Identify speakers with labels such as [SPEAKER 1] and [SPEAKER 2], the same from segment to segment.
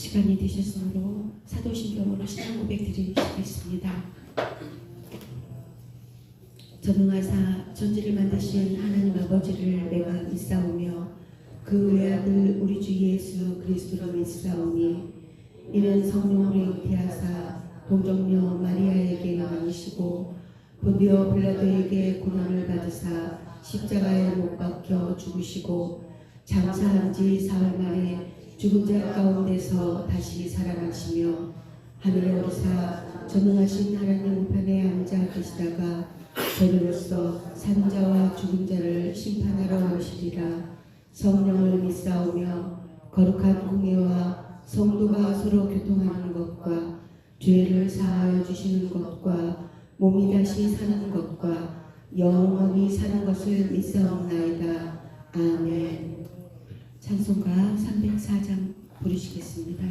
[SPEAKER 1] 시간이 되셨으므로 사도신경으로 신앙 고백 드리시겠습니다. 전능하사 천지를 만드신 하나님 아버지를 내가 믿사오며 그 외아들 우리 주 예수 그리스도를 믿사오니 이는 성령으로 잉태하사 동정녀 마리아에게 나으시고 본디오 빌라도에게 고난을 받으사 십자가에 못 박혀 죽으시고 장사한 지 사흘 만에 죽은 자 가운데서 다시 살아나시며 하늘에 오르사 전능하신 하나님 우편에 앉아 계시다가 저리로서 사는 자와 죽은 자를 심판하러 오시리라. 성령을 믿사오며 거룩한 공예와 성도가 서로 교통하는 것과 죄를 사하여 주시는 것과 몸이 다시 사는 것과 영원히 사는 것을 믿사옵나이다. 아멘. 찬송가 304장 부르시겠습니다.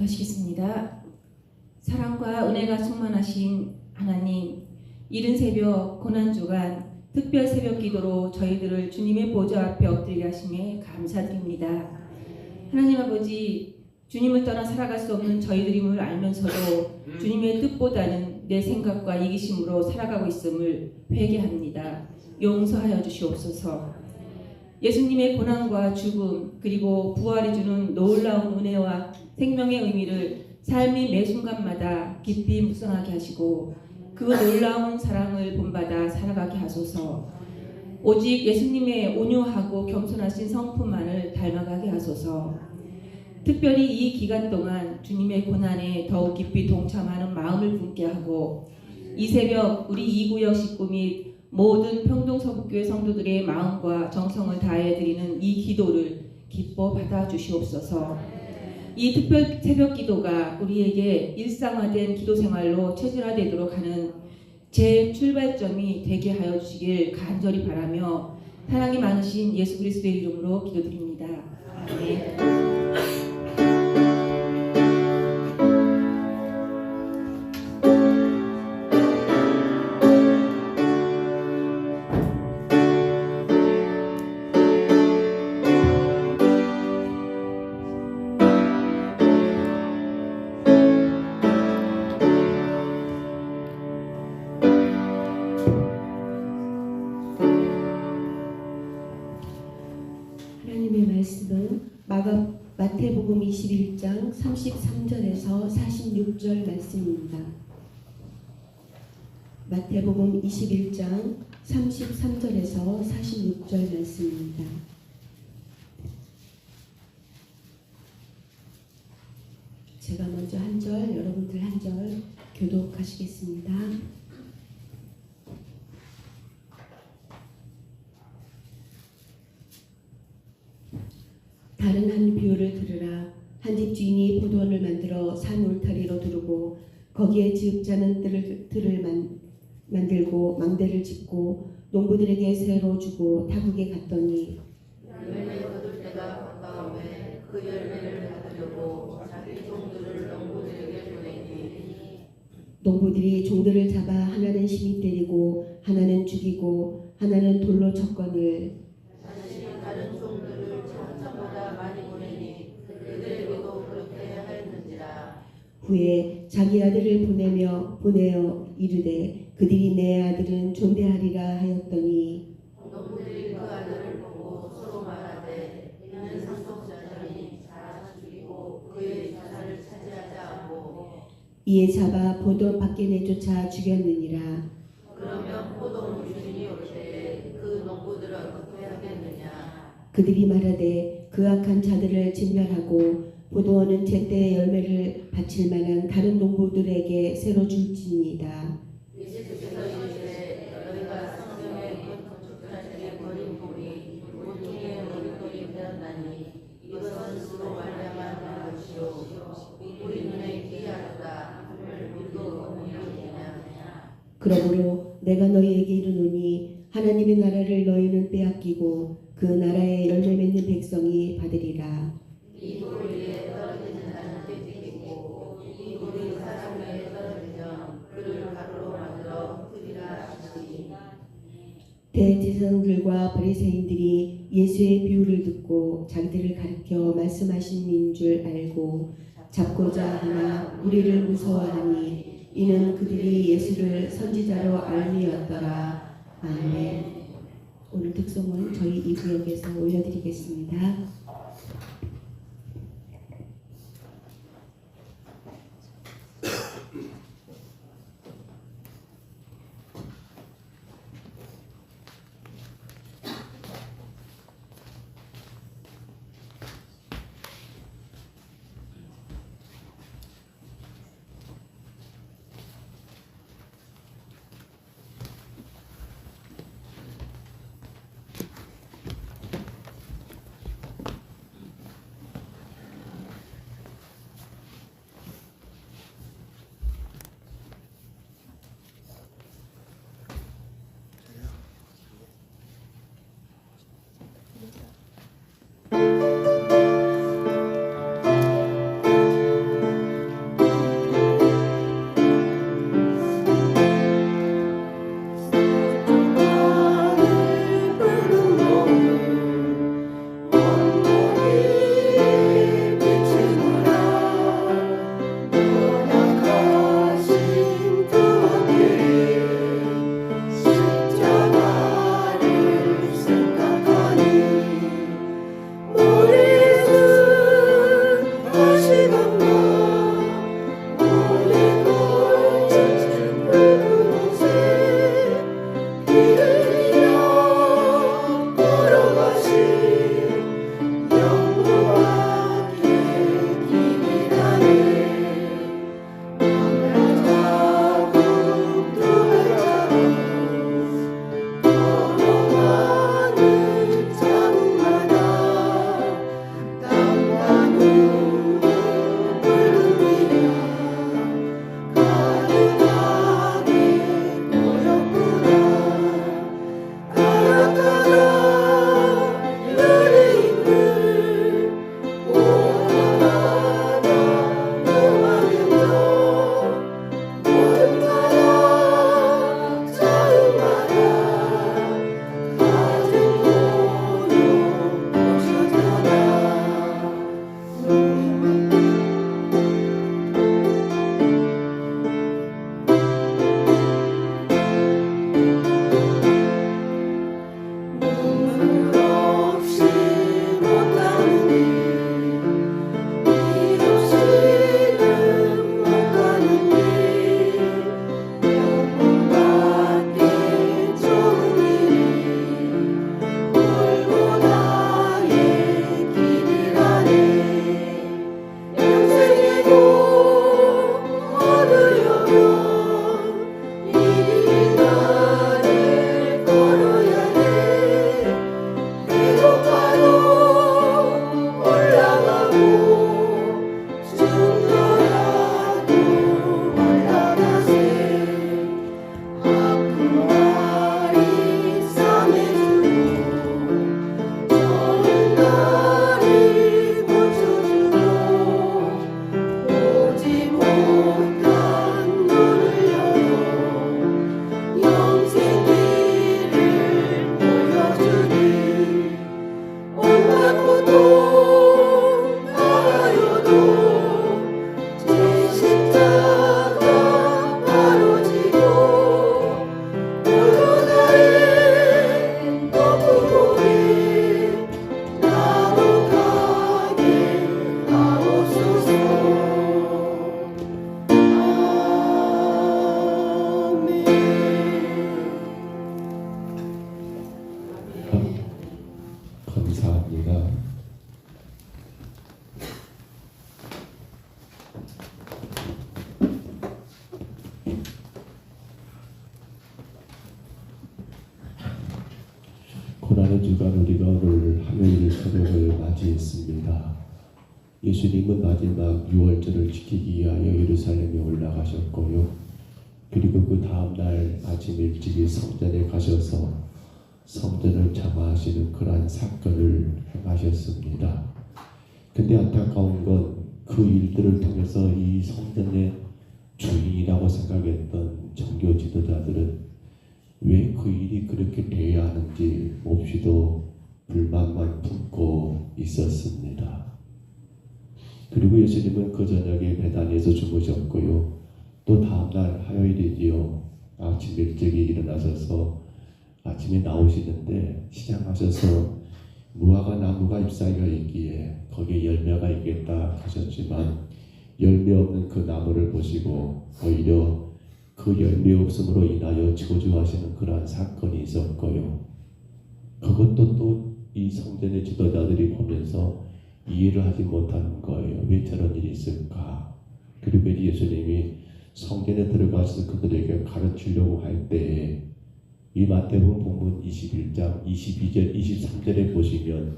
[SPEAKER 1] 기도하시겠습니다. 사랑과 은혜가 충만하신 하나님, 이른 새벽 고난주간 특별 새벽 기도로 저희들을 주님의 보좌 앞에 엎드리게 하심에 감사드립니다. 하나님 아버지, 주님을 떠나 살아갈 수 없는 저희들임을 알면서도 주님의 뜻보다는 내 생각과 이기심으로 살아가고 있음을 회개합니다. 용서하여 주시옵소서. 예수님의 고난과 죽음 그리고 부활이 주는 놀라운 은혜와 생명의 의미를 삶의 매 순간마다 깊이 묵상하게 하시고 그 놀라운 사랑을 본받아 살아가게 하소서. 오직 예수님의 온유하고 겸손하신 성품만을 닮아가게 하소서. 특별히 이 기간 동안 주님의 고난에 더욱 깊이 동참하는 마음을 품게 하고 이 새벽 우리 이구역 식구 및 모든 평동서북교회 성도들의 마음과 정성을 다해 드리는 이 기도를 기뻐 받아 주시옵소서. 이 특별 새벽 기도가 우리에게 일상화된 기도 생활로 체질화되도록 하는 제 출발점이 되게 하여 주시길 간절히 바라며 사랑이 많으신 예수 그리스도의 이름으로 기도드립니다. 아멘.
[SPEAKER 2] 하나님의 말씀은 마태복음 21장 33절에서 46절 말씀입니다. 마태복음 21장 33절에서 46절 말씀입니다. 제가 먼저 한 절, 여러분들 한 절 교독하시겠습니다. 다른 한 비유를 들으라. 한 집 주인이 포도원을 만들어 산 울타리로 두르고 거기에 지읍자는 들을 만들고 망대를 짓고 농부들에게 새로 주고 타국에 갔더니
[SPEAKER 3] 열매 거둘 때가 가까우매 그 열매를 받으려고 자기 종들을 농부들에게 보내니
[SPEAKER 2] 농부들이 종들을 잡아 하나는 심히 때리고 하나는 죽이고 하나는 돌로 쳤거늘
[SPEAKER 3] 다시 다른 종들을 천천보다 많이 보내니 그들에게도 그렇게 하였는지라.
[SPEAKER 2] 후에 자기 아들을 보내어 이르되 그들이 내 아들은 존대하리라 하였더니
[SPEAKER 3] 농부들이 그 아들을 보고 서로 말하되 이는 상속자니 다 죽이고 그의 자산을 차지하지 않고
[SPEAKER 2] 이에 잡아 포도원 밖에 내쫓아 죽였느니라.
[SPEAKER 3] 그러면 포도원 주인이 올 때에 그 농부들은 어떻게 하겠느냐.
[SPEAKER 2] 그들이 말하되 그 악한 자들을 진멸하고 포도원은 제때의 열매를 바칠 만한 다른 농부들에게 새로 줄지니이다.
[SPEAKER 3] 예수께서 이르시되 너희가 성경의 건축자들의 버린 돌이 보통의 머릿돌이 되었나니 이것은 수로 말미암아 것이요 우리 눈에 기이하도다 함을 우리도 공유하느냐.
[SPEAKER 2] 그러므로 내가 너희에게 이르노니 하나님의 나라를 너희는 빼앗기고 그 나라의 열매 맺는 백성이 받으리라.
[SPEAKER 3] 이 돌 위에 떨어지는 자는 되겠고 이 돌이 사람 위에 떨어지면 그를 가루로 만들어 흙이라 하시니.
[SPEAKER 2] 대제사장들과 바리새인들이 예수의 비유를 듣고 자기들을 가리켜 말씀하신 줄 알고 잡고자 하나 우리를 무서워하니 이는 그들이 예수를 선지자로 알미었더라. 아멘. 오늘 특송은 저희 이 구역에서 올려드리겠습니다.
[SPEAKER 4] 하겠습니다. 고난의 주간 우리가 오늘 화요일 새벽을 맞이했습니다. 예수님은 마지막 6월절을 지키기 위하여 예루살렘에 올라가셨고요. 그리고 그 다음날 아침 일찍이 성전에 가셔서 성전을 장화하시는 그러한 사건을 행하셨습니다. 근데 안타까운 건 그 일들을 통해서 이 성전의 주인이라고 생각했던 종교 지도자들은 왜 그 일이 그렇게 돼야 하는지 몹시도 불만만 품고 있었습니다. 그리고 예수님은 그 저녁에 베다니에서 주무셨고요. 또 다음날 화요일이지요. 아침 일찍이 일어나셔서 아침에 나오시는데 시장하셔서 무화과 나무가 잎사귀가 있기에 거기에 열매가 있겠다 하셨지만 열매 없는 그 나무를 보시고 오히려 그 열매 없음으로 인하여 저주하시는 그러한 사건이 있었고요. 그것도 또 이 성전의 지도자들이 보면서 이해를 하지 못하는 거예요. 왜 저런 일이 있을까? 그리고 예수님이 성전에 들어가서 그들에게 가르치려고 할 때에 이 마태복음 본문 21장 22절 23절에 보시면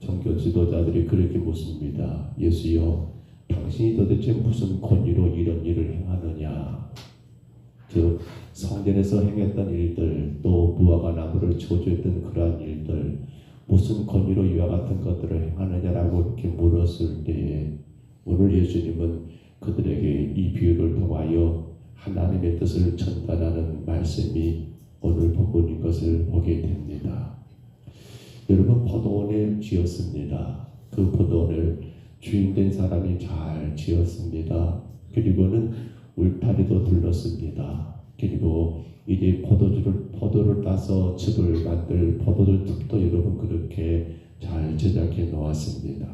[SPEAKER 4] 종교 지도자들이 그렇게 묻습니다. 예수여, 당신이 도대체 무슨 권위로 이런 일을 행하느냐? 즉 성전에서 행했던 일들, 또 무화과 나무를 저주했던 그러한 일들, 무슨 권위로 이와 같은 것들을 행하느냐라고 이렇게 물었을 때에 오늘 예수님은 그들에게 이 비유를 통하여 하나님의 뜻을 전달하는 말씀이 오늘 본문인 것을 보게 됩니다. 여러분, 포도원을 지었습니다. 그 포도원을 주인된 사람이 잘 지었습니다. 그리고는 울타리도 둘렀습니다. 그리고 이제 포도를 따서 즙을 만들 포도주 즙도 여러분 그렇게 잘 제작해 놓았습니다.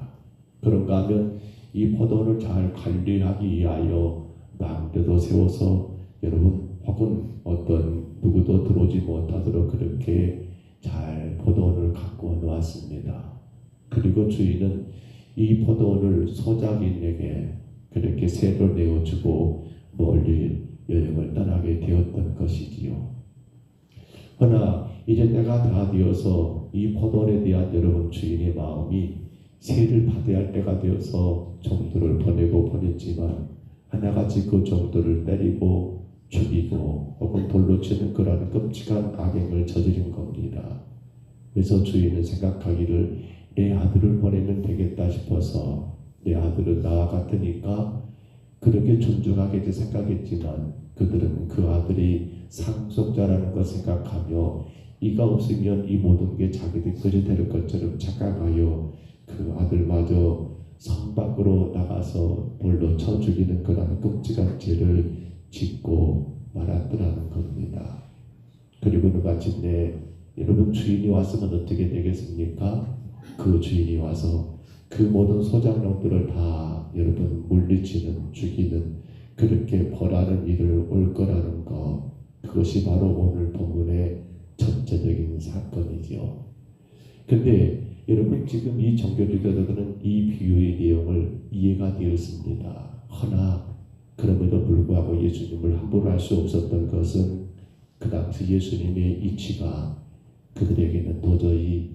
[SPEAKER 4] 그런가 하면 이 포도원을 잘 관리하기 위하여 망대도 세워서 여러분 혹은 어떤 누구도 들어오지 못하도록 그렇게 잘 포도원을 가꾸어 놓았습니다. 그리고 주인은 이 포도원을 소작인에게 그렇게 세로 내어주고 멀리 여행을 떠나게 되었던 것이지요. 그러나 이제 때가 다 되어서 이 포도원에 대한 여러분 주인의 마음이 세를 받아야 할 때가 되어서 종들을 보냈지만 하나같이 그 종들을 때리고 죽이고 혹은 돌로 치는 그런 끔찍한 악행을 저지른 겁니다. 그래서 주인은 생각하기를 내 아들을 보내면 되겠다 싶어서 내 아들은 나와 같으니까 그렇게 존중하겠지 생각했지만 그들은 그 아들이 상속자라는 걸 생각하며 이가 없으면 이 모든 게 자기들 것이 될 것처럼 착각하여 그 아들마저 성 밖으로 나가서 돌로 쳐 죽이는 그런 끔찍한 죄를 짓고 말았더라는 겁니다. 그리고는 마침내 여러분 주인이 왔으면 어떻게 되겠습니까? 그 주인이 와서 그 모든 소작농들을 다 여러분 물리치는 죽이는 그렇게 벌하는 일을 올 거라는 것, 그것이 바로 오늘 본문의 전체적인 사건이죠. 근데 여러분 지금 이 종교지도자들은 이 비유의 내용을 이해가 되었습니다. 허나 그럼에도 불구하고 예수님을 함부로 할 수 없었던 것은 그 당시 예수님의 이치가 그들에게는 도저히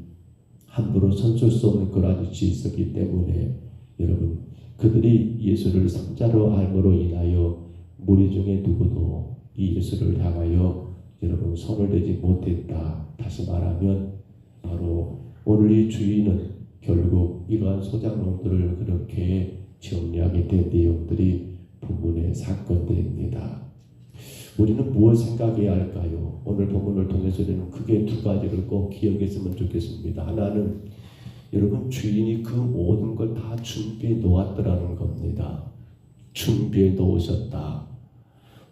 [SPEAKER 4] 함부로 손쓸 수 없는 그러한 위치에 있었기 때문에 여러분 그들이 예수를 성자로 알므로 인하여 무리 중에 누구도 이 예수를 향하여 여러분 손을 대지 못했다. 다시 말하면 바로 오늘 이 주인은 결국 이러한 소작농들을 그렇게 정리하게 된 내용들이 본문의 사건들입니다. 우리는 무엇을 생각해야 할까요? 오늘 본문을 통해서는 크게 두 가지를 꼭 기억했으면 좋겠습니다. 하나는 여러분 주인이 그 모든 걸 다 준비해 놓았더라는 겁니다. 준비해 놓으셨다.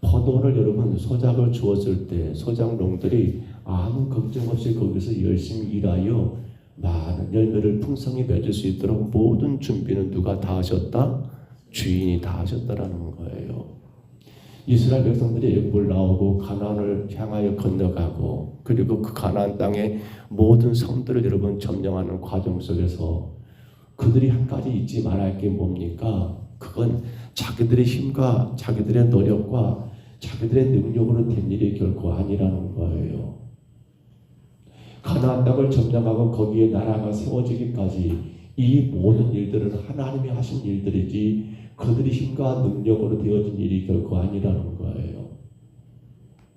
[SPEAKER 4] 포도원을 여러분 소작을 주었을 때 소작농들이 아무 걱정 없이 거기서 열심히 일하여 많은 열매를 풍성히 맺을 수 있도록 모든 준비는 누가 다 하셨다? 주인이 다 하셨다라는 거예요. 이스라엘 백성들이 애굽을 나오고 가나안을 향하여 건너가고 그리고 그 가나안 땅의 모든 성들을 여러분 점령하는 과정 속에서 그들이 한 가지 잊지 말아야 할 게 뭡니까? 그건 자기들의 힘과 자기들의 노력과 자기들의 능력으로 된 일이 결코 아니라는 거예요. 가나안 땅을 점령하고 거기에 나라가 세워지기까지 이 모든 일들은 하나님이 하신 일들이지 그들의 힘과 능력으로 되어진 일이 결코 아니라는 거예요.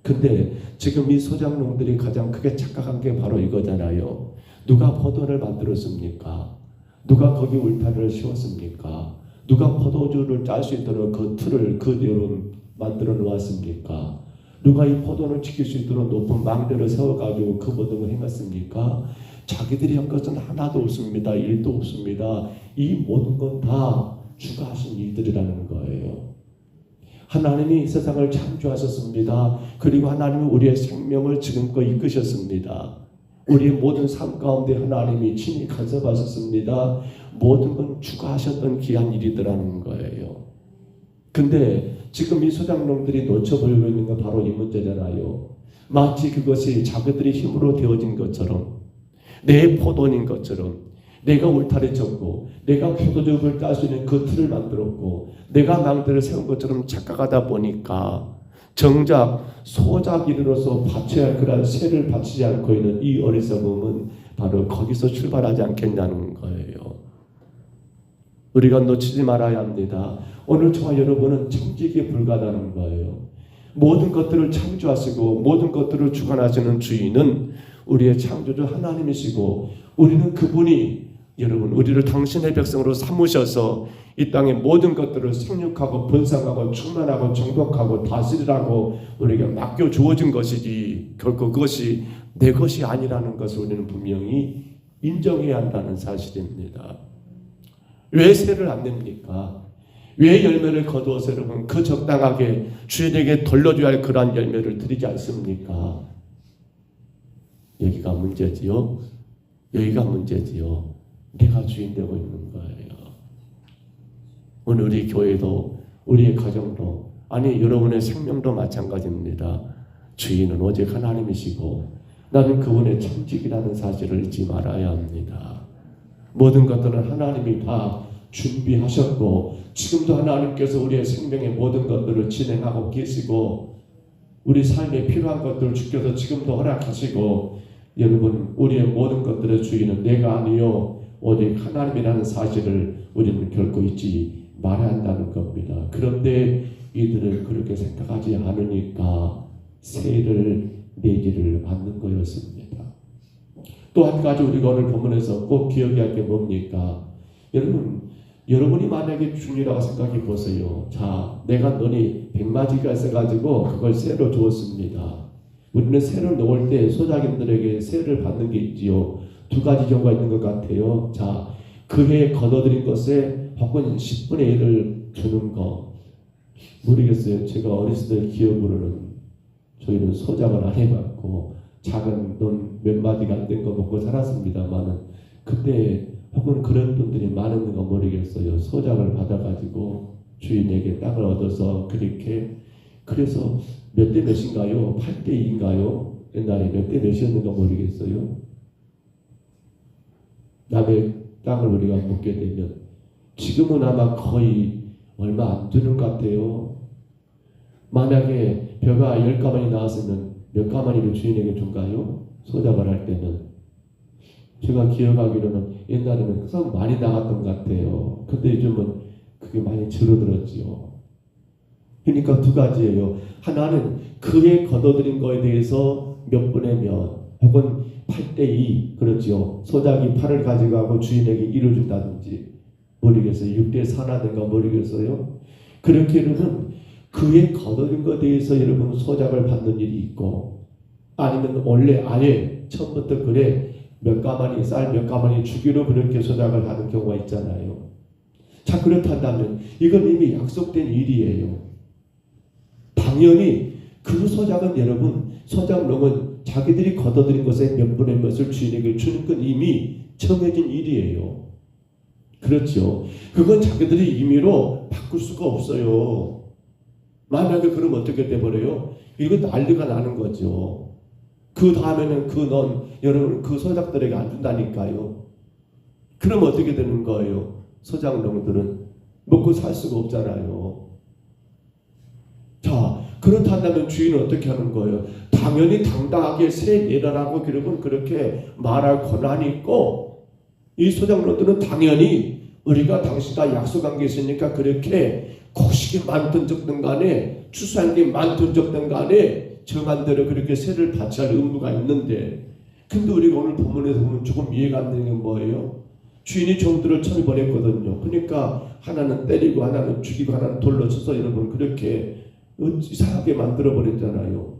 [SPEAKER 4] 근데 지금 이 소작농들이 가장 크게 착각한 게 바로 이거잖아요. 누가 포도를 만들었습니까? 누가 거기 울타리를 씌웠습니까? 누가 포도주를 짤 수 있도록 그 틀을 그대로 만들어 놓았습니까? 누가 이 포도를 지킬 수 있도록 높은 망대를 세워가지고 그 모든 걸 행했습니까? 자기들이 한 것은 하나도 없습니다. 일도 없습니다. 이 모든 건 다 주가 하신 일들이라는 거예요. 하나님이 세상을 창조하셨습니다. 그리고 하나님은 우리의 생명을 지금껏 이끄셨습니다. 우리의 모든 삶 가운데 하나님이 친히 간섭하셨습니다. 모든 건 주가 하셨던 귀한 일이더라는 거예요. 근데 지금 이 소작농들이 놓쳐버리고 있는 건 바로 이 문제잖아요. 마치 그것이 자기들의 힘으로 되어진 것처럼 내 포도인 것처럼 내가 울타리 쳤고 내가 포도즙을 딸 수 있는 그 틀을 만들었고 내가 망대를 세운 것처럼 착각하다 보니까 정작 소작인으로서 바쳐야 할 그런 세를 바치지 않고 있는 이 어리석음은 바로 거기서 출발하지 않겠냐는 거예요. 우리가 놓치지 말아야 합니다. 오늘 저와 여러분은 청지기에 불과하다는 거예요. 모든 것들을 창조하시고 모든 것들을 주관하시는 주인은 우리의 창조주 하나님이시고 우리는 그분이 여러분 우리를 당신의 백성으로 삼으셔서 이 땅의 모든 것들을 생육하고 번성하고 충만하고 정복하고 다스리라고 우리에게 맡겨 주어진 것이지 결코 그것이 내 것이 아니라는 것을 우리는 분명히 인정해야 한다는 사실입니다. 왜 세를 안 냅니까? 왜 열매를 거두어서 여러분 그 적당하게 주인에게 돌려줘야 할 그러한 열매를 드리지 않습니까? 여기가 문제지요. 여기가 문제지요. 내가 주인 되고 있는 거예요. 오늘 우리 교회도 우리의 가정도 아니 여러분의 생명도 마찬가지입니다. 주인은 오직 하나님이시고 나는 그분의 청직이라는 사실을 잊지 말아야 합니다. 모든 것들은 하나님이 다 준비하셨고 지금도 하나님께서 우리의 생명의 모든 것들을 진행하고 계시고 우리 삶에 필요한 것들을 주께서 지금도 허락하시고 여러분 우리의 모든 것들의 주인은 내가 아니요 오직 하나님이라는 사실을 우리는 결코 잊지 말아야 한다는 겁니다. 그런데 이들은 그렇게 생각하지 않으니까 세를 내지를 않는 거였습니다. 또 한 가지 우리가 오늘 본문에서 꼭 기억해야 할 게 뭡니까? 여러분이 만약에 중이라고 생각해 보세요. 자, 내가 너니 100마디가 있어가지고 그걸 세로 주었습니다. 우리는 세를 놓을 때 소작인들에게 세를 받는 게 있지요. 두 가지 경우가 있는 것 같아요. 자, 그 해에 거둬들인 것에 혹은 10분의 1을 주는 거. 모르겠어요. 제가 어렸을 때 기억으로는 저희는 소작을 안 해봤고 작은 돈 몇 마디가 안 된 거 먹고 살았습니다만은 그때 혹은 그런 분들이 많은가 모르겠어요. 소작을 받아가지고 주인에게 땅을 얻어서 그렇게 그래서 몇 대 몇인가요? 8대 2인가요? 옛날에 몇 대 몇이었는가 모르겠어요. 남의 땅을 우리가 먹게 되면 지금은 아마 거의 얼마 안 되는 것 같아요. 만약에 벼가 10가마니 나왔으면 몇 가마니를 주인에게 준가요? 소작을 할 때는 제가 기억하기로는 옛날에는 항상 많이 나갔던 것 같아요. 근데 요즘은 그게 많이 줄어들었지요. 그러니까 두 가지예요. 하나는 그에 거둬들인 거에 대해서 몇 분의 몇 혹은 8대 2 그렇지요. 소작이 8을 가져가고 주인에게 1을 준다든지 모르겠어요. 6대 4나든가 모르겠어요. 그렇게 여러분 그에 거둬들인 것에 대해서 여러분 소작을 받는 일이 있고 아니면 원래 아예 처음부터 그래 몇 가마니 쌀 몇 가마니 주기로 그렇게 소작을 하는 경우가 있잖아요. 자 그렇다면 이건 이미 약속된 일이에요. 당연히 그 소작은 여러분 소작농은 자기들이 거둬들인 것에 몇 분의 몇을 주인에게 주는 건 이미 정해진 일이에요. 그렇죠. 그건 자기들이 임의로 바꿀 수가 없어요. 만약에 그러면 어떻게 돼버려요? 이거 난리가 나는 거죠. 그 다음에는 여러분 그 소작들에게 안 준다니까요. 그럼 어떻게 되는 거예요? 소작농들은 먹고 살 수가 없잖아요. 자, 그렇다면 주인은 어떻게 하는 거예요? 당연히 당당하게 새 내라라고 여러분 그렇게 말할 권한이 있고, 이 소작농들은 당연히 우리가 당신과 약속한 게 있으니까 그렇게 곡식이 많든 적든 간에 추수한 게 많든 적든 간에 정한 대로 그렇게 세를 바쳐야 할 의무가 있는데, 근데 우리가 오늘 본문에서 보면 조금 이해가 안 되는 게 뭐예요? 주인이 종들을 천이 보냈거든요. 그러니까 하나는 때리고 하나는 죽이고 하나는 돌로 쳐서 여러분 그렇게 이상하게 만들어 버렸잖아요.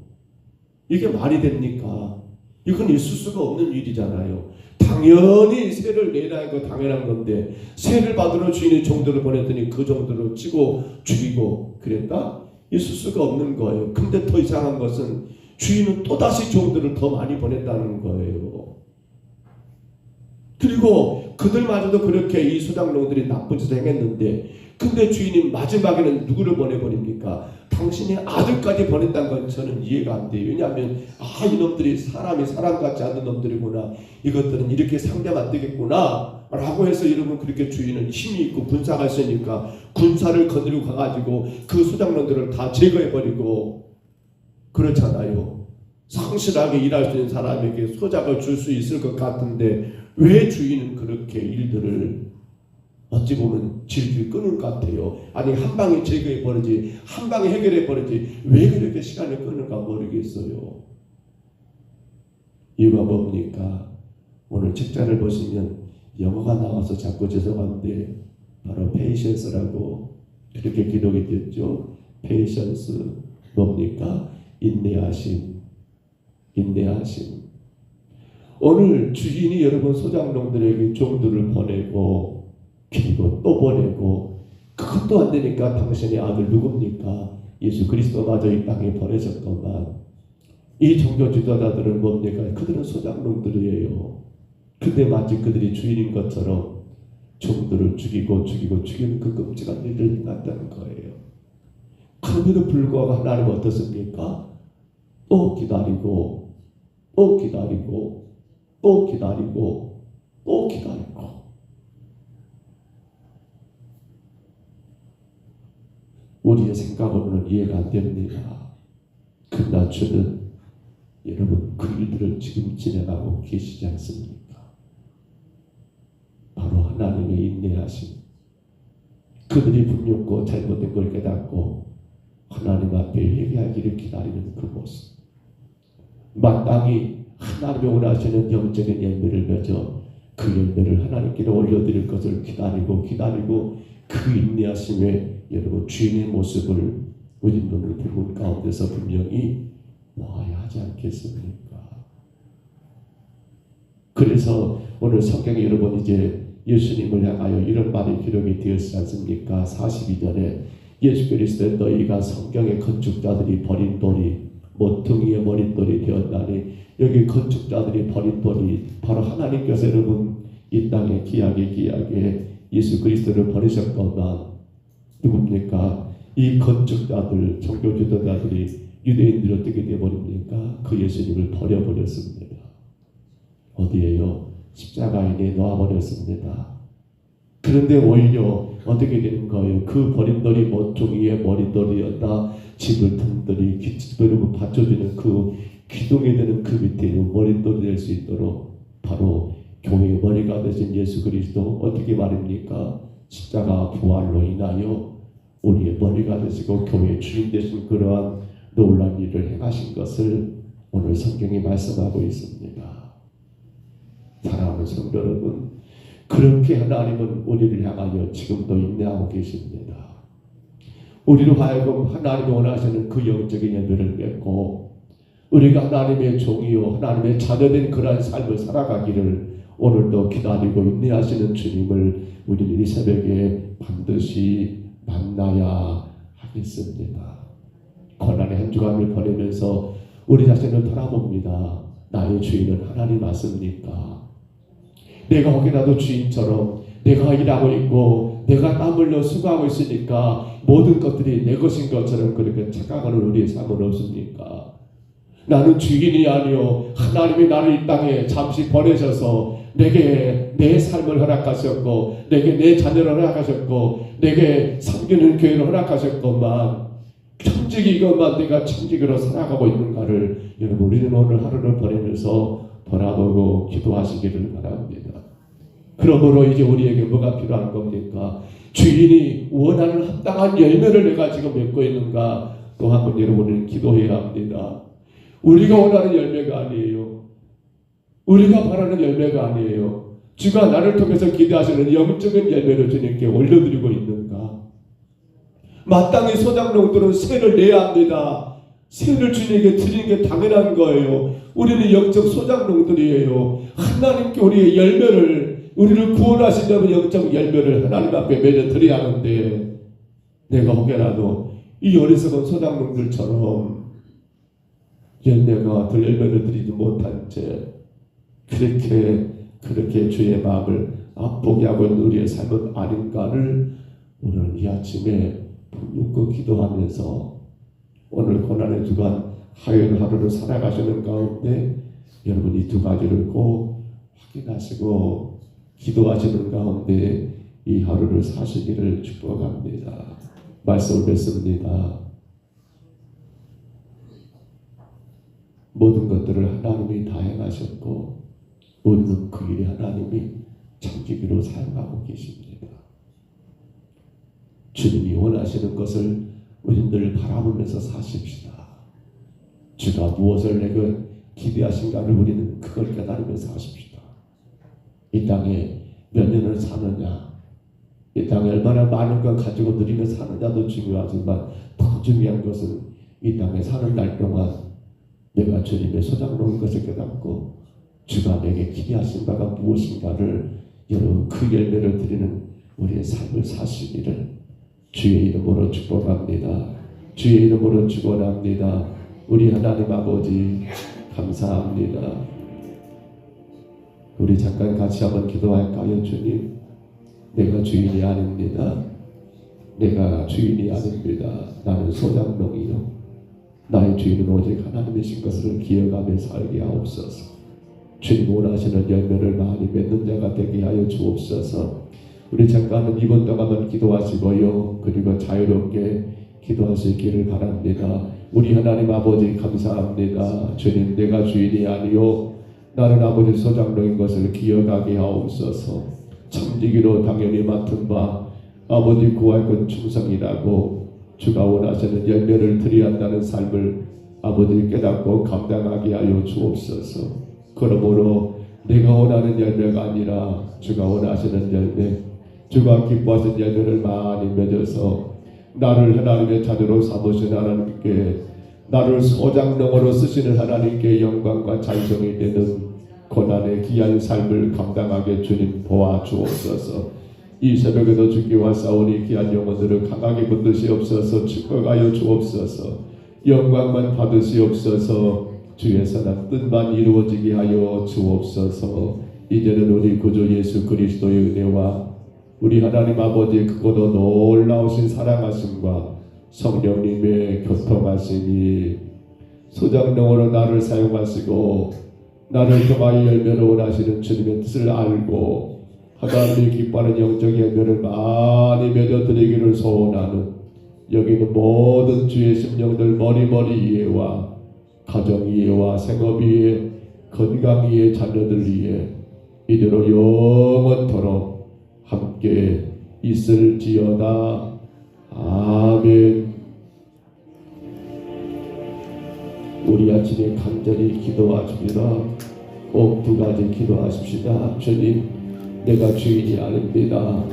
[SPEAKER 4] 이게 말이 됩니까? 이건 있을 수가 없는 일이잖아요. 당연히 세를 내라 거 당연한 건데, 세를 받으러 주인이 종들을 보냈더니 그 종들을 치고 죽이고 그랬다? 있을 수가 없는 거예요. 근데 더 이상한 것은 주인은 또다시 종들을 더 많이 보냈다는 거예요. 그리고 그들마저도 그렇게 이 소작농들이 나쁜 짓을 행했는데, 근데 주인이 마지막에는 누구를 보내버립니까? 당신의 아들까지 보냈다는 건 저는 이해가 안 돼요. 왜냐하면 이놈들이 사람 같지 않은 놈들이구나, 이것들은 이렇게 상대하면 안 되겠구나 라고 해서 여러분 그렇게 주인은 힘이 있고 군사가 있으니까 군사를 거느리고 가가지고 그 소작농들을 다 제거해버리고 그렇잖아요. 성실하게 일할 수 있는 사람에게 소작을 줄 수 있을 것 같은데, 왜 주인은 그렇게 일들을 어찌 보면 질질 끄는 것 같아요. 아니 한 방에 제거해버리지, 한 방에 해결해버리지, 왜 그렇게 시간을 끄는가 모르겠어요. 이유가 뭡니까? 오늘 책자를 보시면 영어가 나와서 자꾸 죄송한데 바로 patience라고 그렇게 기록이 됐죠. patience 뭡니까? 인내하심. 오늘 주인이 여러분 소작농들에게 종들을 보내고 그리고 또 보내고, 그것도 안 되니까 당신의 아들 누굽니까? 예수 그리스도마저 이 땅에 보내셨건만, 이 종교 지도자들은 뭡니까? 그들은 소작농들이에요. 근데 마치 그들이 주인인 것처럼 종들을 죽이는 그 끔찍한 일을 행한다는 거예요. 그럼에도 불구하고 하나님은 어떻습니까? 또 기다리고 또 기다리고 또 기다리고 또 기다리고. 우리의 생각으로는 이해가 안 됩니다. 그러나 주는 여러분 그 일들을 지금 진행하고 계시지 않습니까? 바로 하나님의 인내하심. 그들이 분명고 잘못된 걸 깨닫고 하나님 앞에 회개하기를 기다리는 그 모습. 마땅히 하나님의 원하시는 영적인 열매를 맺어 그 열매를 하나님께로 올려드릴 것을 기다리고 그 인내하심에 여러분 주인의 모습을 우리 눈을 부분 가운데서 분명히 보아야 하지 않겠습니까? 그래서 오늘 성경에 여러분 이제 예수님을 향하여 이런 말이 기록이 되었지 않습니까? 42절에 예수 그리스도의 너희가 성경의 건축자들이 버린 돌이 모퉁이의 머릿돌이 되었나니, 여기 건축자들이 버린 돌이 바로 하나님께서 여러분 이 땅에 귀하게 예수 그리스도를 버리셨건만 누굽니까? 이 건축자들, 종교 지도자들이 유대인들이 어떻게 되어버립니까? 그 예수님을 버려버렸습니다. 어디에요? 십자가에 내놓아버렸습니다. 그런데 오히려 어떻게 되는 거예요? 그 버린 돌이 모퉁이의 머릿돌이었다. 집을 튼들이 기초를 받쳐주는 그 기둥이 되는 그 밑에 머릿돌이 될 수 있도록 바로 교회의 머리가 되신 예수 그리스도 어떻게 말입니까? 십자가 부활로 인하여 우리의 머리가 되시고 교회의 주인 되신 그러한 놀라운 일을 행하신 것을 오늘 성경이 말씀하고 있습니다. 사랑하는 성도 여러분, 그렇게 하나님은 우리를 향하여 지금도 인내하고 계십니다. 우리로 하여금 하나님이 원하시는 그 영적인 열매를 맺고 우리가 하나님의 종이요 하나님의 자녀된 그러한 삶을 살아가기를 오늘도 기다리고 인내하시는 주님을 우리는 이 새벽에 반드시 만나야 하겠습니다. 고난의 한 주간을 보내면서 우리 자신을 돌아봅니다. 나의 주인은 하나님 맞습니까? 내가 혹여나도 주인처럼 내가 일하고 있고 내가 땀 흘려 수고하고 있으니까 모든 것들이 내 것인 것처럼 그렇게 착각하는 우리의 삶은 없습니까? 나는 주인이 아니요 하나님이 나를 이 땅에 잠시 보내셔서 내게 내 삶을 허락하셨고 내게 내 자녀를 허락하셨고 내게 섬기는 교회를 허락하셨건만 천직이 이것만 내가 천직으로 살아가고 있는가를 여러분 우리는 오늘 하루를 보내면서 돌아보고 기도하시기를 바랍니다. 그러므로 이제 우리에게 뭐가 필요한 겁니까? 주인이 원하는 합당한 열매를 내가 지금 맺고 있는가 또 한번 여러분은 기도해야 합니다. 우리가 원하는 열매가 아니에요. 우리가 바라는 열매가 아니에요. 주가 나를 통해서 기대하시는 영적인 열매를 주님께 올려드리고 있는가? 마땅히 소작농들은 세를 내야 합니다. 세를 주님에게 드리는 게 당연한 거예요. 우리는 영적 소작농들이에요. 하나님께 우리의 열매를 우리를 구원하시려면 영적 열매를 하나님 앞에 맺어드려야 하는데 내가 혹여라도 이 어리석은 소작농들처럼 열매가 더 열매를 드리지 못한 채 그렇게 주의 마음을 아프게 하고 있는 우리의 삶은 아닌가를 오늘 이 아침에 묵고 기도하면서 오늘 고난의 주간 화요일 하루를 살아가시는 가운데 여러분 이 두 가지를 꼭 확인하시고 기도하시는 가운데 이 하루를 사시기를 축복합니다. 말씀을 뵙습니다. 모든 것들을 하나님이 다 행하셨고 우리는 그 일에 하나님이 참기기로 사용하고 계십니다. 주님이 원하시는 것을 우리들 바라보면서 사십시다. 주가 무엇을 내게 기대하신가를 우리는 그걸 깨달으면서 사십시다. 이 땅에 몇 년을 사느냐, 이 땅에 얼마나 많은 걸 가지고 누리며 사느냐도 중요하지만 더 중요한 것은 이 땅에 사는 날 동안 내가 주님의 소작농인 것을 깨닫고 주가 내게 기대하신 바가 무엇인가를 여러분 그 열매를 드리는 우리의 삶을 사시기를 주의 이름으로 축복합니다. 주의 이름으로 축원합니다. 우리 하나님 아버지 감사합니다. 우리 잠깐 같이 한번 기도할까요? 주님, 내가 주인이 아닙니다. 내가 주인이 아닙니다. 나는 소작농이요. 나의 주인은 오직 하나님이신 것을 기억하며 살게 하옵소서. 주님 원하시는 열매를 많이 맺는 자가 되게 하여 주옵소서. 우리 잠깐은 이번 동안만 기도하시고요. 그리고 자유롭게 기도하시기를 바랍니다. 우리 하나님 아버지 감사합니다. 주님 내가 주인이 아니요 나는 아버지 소작농인 것을 기억하게 하옵소서. 참되기로 당연히 맡은 바 아버지 구할 것 충성이라고 주가 원하시는 열매를 드려야 한다는 삶을 아버지 깨닫고 감당하게 하여 주옵소서. 그러므로 내가 원하는 열매가 아니라 주가 원하시는 열매, 주가 기뻐하시는 열매를 많이 맺어서 나를 하나님의 자녀로 삼으신 하나님께, 나를 소작농으로 쓰시는 하나님께 영광과 찬송이 되는 고난의 귀한 삶을 감당하게 주님 도와주옵소서. 이 새벽에도 주께와 싸우니 귀한 영혼들을 강하게 붙드시옵소서. 축복하여 주옵소서. 영광만 받으시옵소서. 주의 선한 뜻만 이루어지게 하여 주옵소서. 이제는 우리 구주 예수 그리스도의 은혜와 우리 하나님 아버지의 크고도 놀라우신 사랑하심과 성령님의 교통하심이 소작농으로 나를 사용하시고 나를 통하여 열매를 원하시는 주님의 뜻을 알고 하나님이 기뻐하는 영적 열매를 많이 맺어드리기를 소원하는 여기는 모든 주의 심령들 머리머리 이해와 가정 이해와 생업 이해 건강 이해 자녀들 이해 이대로 영원토록 함께 있을지어다. 아멘. 우리 아침에 간절히 기도하십니다. 꼭 두 가지 기도하십시다. 주님, 내가 주인이 아닙니다.